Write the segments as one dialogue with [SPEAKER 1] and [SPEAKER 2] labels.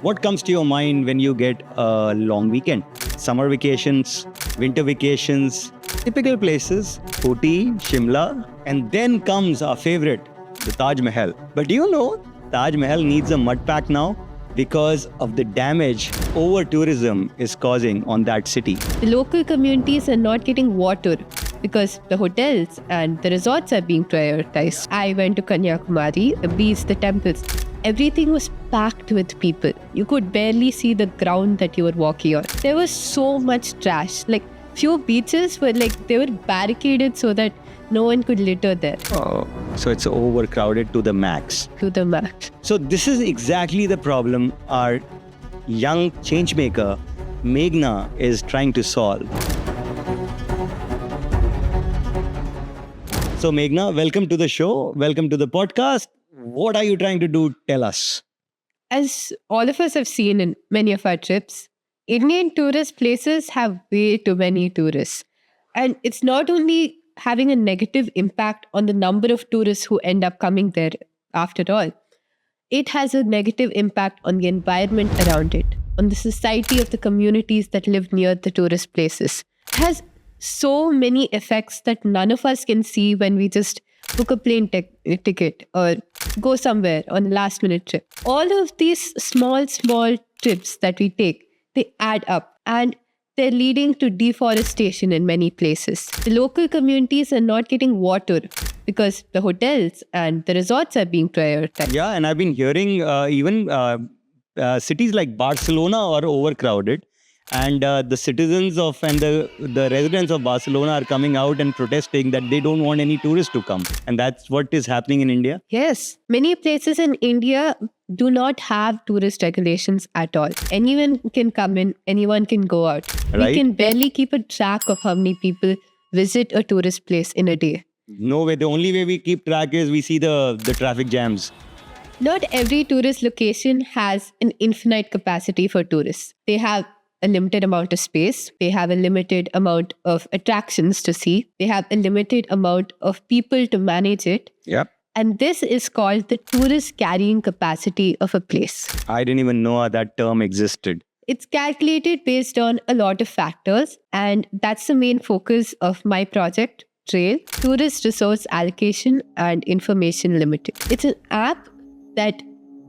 [SPEAKER 1] What comes to your mind when you get a long weekend? Summer vacations, winter vacations, typical places, Ooty, Shimla, and then comes our favorite, the Taj Mahal. But do you know, Taj Mahal needs a mud pack now because of the damage over tourism is causing on that city.
[SPEAKER 2] The local communities are not getting water because the hotels and the resorts are being prioritized. I went to Kanyakumari, the beach, the temples. Everything was packed with people. You could barely see the ground that you were walking on. There was so much trash. Like, few beaches were they were barricaded so that no one could litter there.
[SPEAKER 1] Oh, so it's overcrowded to the max.
[SPEAKER 2] To the max.
[SPEAKER 1] So this is exactly the problem our young changemaker, Meghna, is trying to solve. So Meghna, welcome to the show. Welcome to the podcast. What are you trying to do? Tell us.
[SPEAKER 2] As all of us have seen in many of our trips, Indian tourist places have way too many tourists. And it's not only having a negative impact on the number of tourists who end up coming there after all. It has a negative impact on the environment around it, on the society of the communities that live near the tourist places. It has so many effects that none of us can see when we just book a plane ticket or go somewhere on a last minute trip. All of these small trips that we take, they add up and they're leading to deforestation in many places. The local communities are not getting water because the hotels and the resorts are being prioritized.
[SPEAKER 1] Yeah, and I've been hearing even cities like Barcelona are overcrowded. And the citizens of and the residents of Barcelona are coming out and protesting that they don't want any tourists to come. And that's what is happening in India.
[SPEAKER 2] Yes, many places in India do not have tourist regulations at all. Anyone can come in, anyone can go out.
[SPEAKER 1] Right?
[SPEAKER 2] We can barely keep a track of how many people visit a tourist place in a day.
[SPEAKER 1] No way. The only way we keep track is we see the traffic jams.
[SPEAKER 2] Not every tourist location has an infinite capacity for tourists. They have a limited amount of space. They have a limited amount of attractions to see. They have a limited amount of people to manage it.
[SPEAKER 1] Yep.
[SPEAKER 2] And this is called the tourist carrying capacity of a place.
[SPEAKER 1] I didn't even know that term existed.
[SPEAKER 2] It's calculated based on a lot of factors. And that's the main focus of my project, TRAIL, Tourist Resource Allocation and Information Limited. It's an app that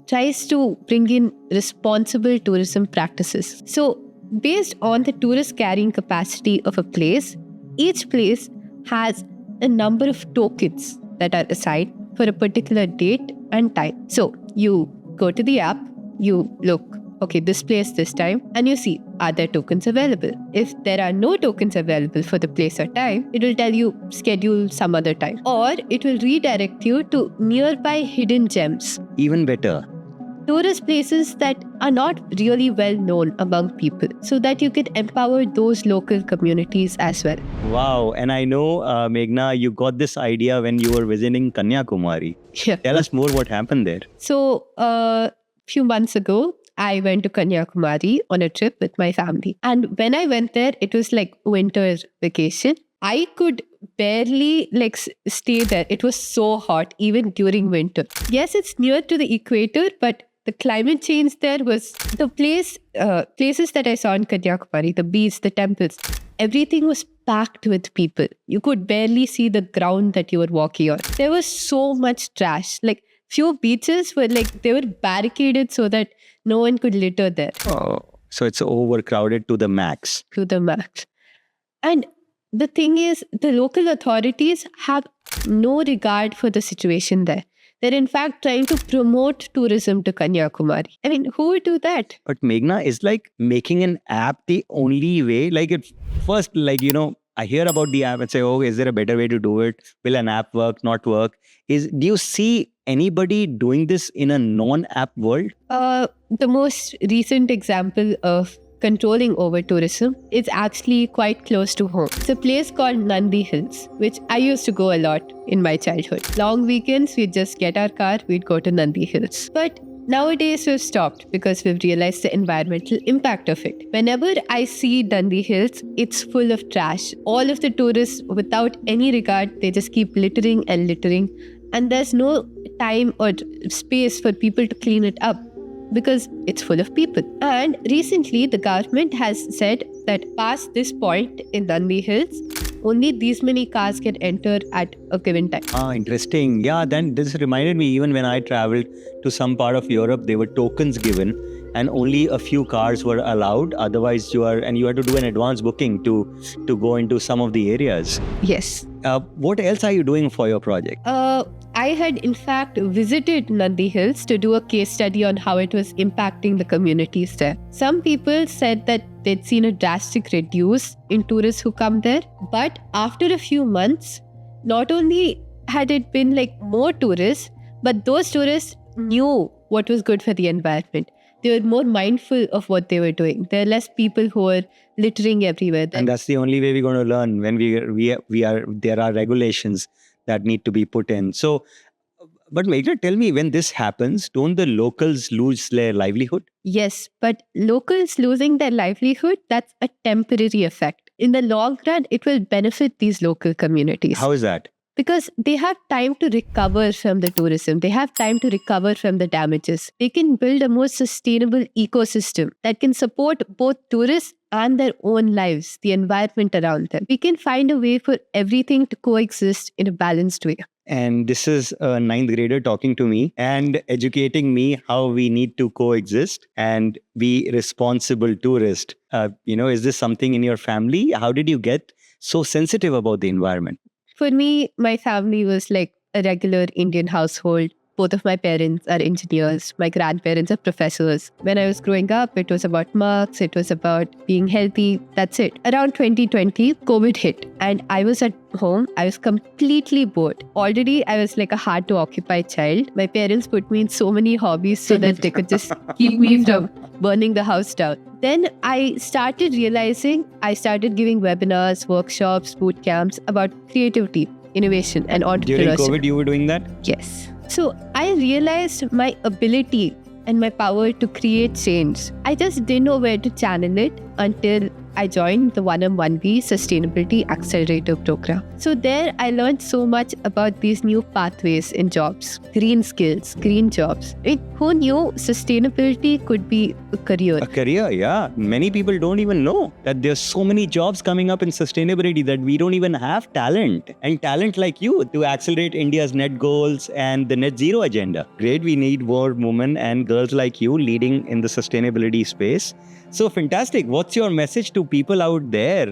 [SPEAKER 2] tries to bring in responsible tourism practices. So, based on the tourist carrying capacity of a place, each place has a number of tokens that are assigned for a particular date and time. So you go to the app, you look, okay, this place, this time, and you see, are there tokens available? If there are no tokens available for the place or time, it will tell you schedule some other time. Or it will redirect you to nearby hidden gems.
[SPEAKER 1] Even better.
[SPEAKER 2] Tourist places that are not really well known among people so that you can empower those local communities as well.
[SPEAKER 1] Wow. And I know, Meghna, you got this idea when you were visiting Kanyakumari.
[SPEAKER 2] Yeah.
[SPEAKER 1] Tell us more what happened there.
[SPEAKER 2] So, a few months ago, I went to Kanyakumari on a trip with my family. And when I went there, it was like winter vacation. I could barely stay there. It was so hot, even during winter. Yes, it's near to the equator, but the climate change there was the places that I saw in Kanyakumari, the beach, the temples, everything was packed with people. You could barely see the ground that you were walking on. There was so much trash. Like, few beaches were they were barricaded so that no one could litter there.
[SPEAKER 1] Oh, so it's overcrowded to the max.
[SPEAKER 2] To the max. And the thing is, the local authorities have no regard for the situation there. They're in fact trying to promote tourism to Kanyakumari. I mean, who would do that?
[SPEAKER 1] But Meghna, is making an app the only way? First, I hear about the app and say, oh, is there a better way to do it? Will an app work, not work? Do you see anybody doing this in a non-app world?
[SPEAKER 2] The most recent example of controlling over tourism is actually quite close to home. It's a place called Nandi Hills, which I used to go a lot in my childhood. Long weekends, we'd just get our car, we'd go to Nandi Hills. But nowadays, we've stopped because we've realized the environmental impact of it. Whenever I see Nandi Hills, it's full of trash. All of the tourists, without any regard, they just keep littering and littering. And there's no time or space for people to clean it up. because it's full of people. And recently, the government has said that past this point in Nandi Hills, only these many cars can enter at a given time.
[SPEAKER 1] Interesting. Yeah, then this reminded me, even when I traveled to some part of Europe, there were tokens given and only a few cars were allowed. Otherwise, you had to do an advance booking to go into some of the areas.
[SPEAKER 2] Yes.
[SPEAKER 1] What else are you doing for your project?
[SPEAKER 2] I had in fact visited Nandi Hills to do a case study on how it was impacting the communities there. Some people said that they'd seen a drastic reduce in tourists who come there, but after a few months, not only had it been like more tourists, but those tourists knew what was good for the environment. They were more mindful of what they were doing. There are less people who were littering everywhere.
[SPEAKER 1] And that's the only way we're going to learn, when there are regulations that need to be put in. So, but Meghna, tell me, when this happens, don't the locals lose their livelihood?
[SPEAKER 2] Yes, but locals losing their livelihood, that's a temporary effect. In the long run, it will benefit these local communities.
[SPEAKER 1] How is that?
[SPEAKER 2] Because they have time to recover from the tourism. They have time to recover from the damages. They can build a more sustainable ecosystem that can support both tourists and their own lives, the environment around them. We can find a way for everything to coexist in a balanced way.
[SPEAKER 1] And this is a 9th grader talking to me and educating me how we need to coexist and be responsible tourists. Is this something in your family? How did you get so sensitive about the environment?
[SPEAKER 2] For me, my family was like a regular Indian household. Both of my parents are engineers. My grandparents are professors. When I was growing up, it was about marks. It was about being healthy. That's it. Around 2020, COVID hit and I was at home. I was completely bored. Already, I was like a hard to occupy child. My parents put me in so many hobbies so that they could just keep me from burning the house down. Then I started realizing, I started giving webinars, workshops, boot camps about creativity, innovation, and entrepreneurship.
[SPEAKER 1] During COVID, you were doing that?
[SPEAKER 2] Yes. So I realized my ability and my power to create change. I just didn't know where to channel it until I joined the 1M1B Sustainability Accelerator Program. So there I learned so much about these new pathways in jobs, green skills, green jobs. Who knew sustainability could be a career?
[SPEAKER 1] A career, yeah. Many people don't even know that there's so many jobs coming up in sustainability that we don't even have talent. And talent like you to accelerate India's net goals and the net zero agenda. Great, we need more women and girls like you leading in the sustainability space. So fantastic. What's your message to people out there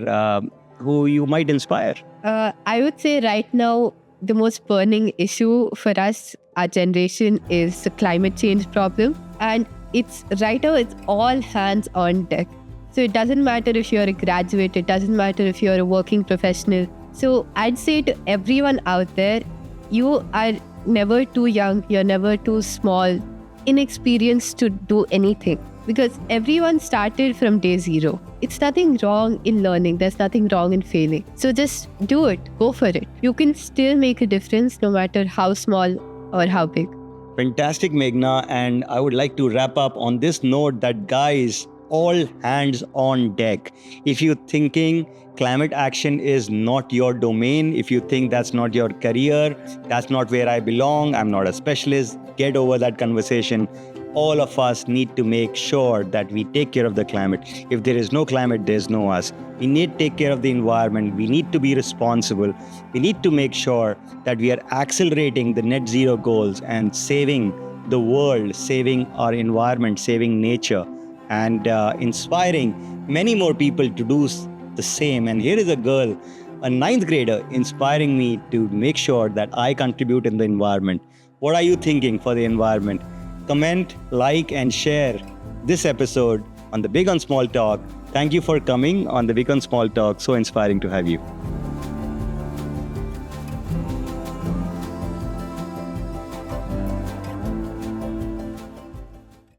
[SPEAKER 1] who you might inspire?
[SPEAKER 2] I would say right now, the most burning issue for us, our generation, is the climate change problem. And it's right now, it's all hands on deck. So it doesn't matter if you're a graduate, it doesn't matter if you're a working professional. So I'd say to everyone out there, you are never too young, you're never too small, inexperienced to do anything. Because everyone started from day zero. It's nothing wrong in learning. There's nothing wrong in failing. So just do it. Go for it. You can still make a difference no matter how small or how big.
[SPEAKER 1] Fantastic, Meghna. And I would like to wrap up on this note that, guys, all hands on deck. If you're thinking climate action is not your domain, if you think that's not your career, that's not where I belong, I'm not a specialist, get over that conversation. All of us need to make sure that we take care of the climate. If there is no climate, there's no us. We need to take care of the environment. We need to be responsible. We need to make sure that we are accelerating the net zero goals and saving the world, saving our environment, saving nature, and inspiring many more people to do the same. And here is a girl, a 9th grader, inspiring me to make sure that I contribute in the environment. What are you thinking for the environment? Comment, like, and share this episode on the Big on Small Talk. Thank you for coming on the Big on Small Talk. So inspiring to have you.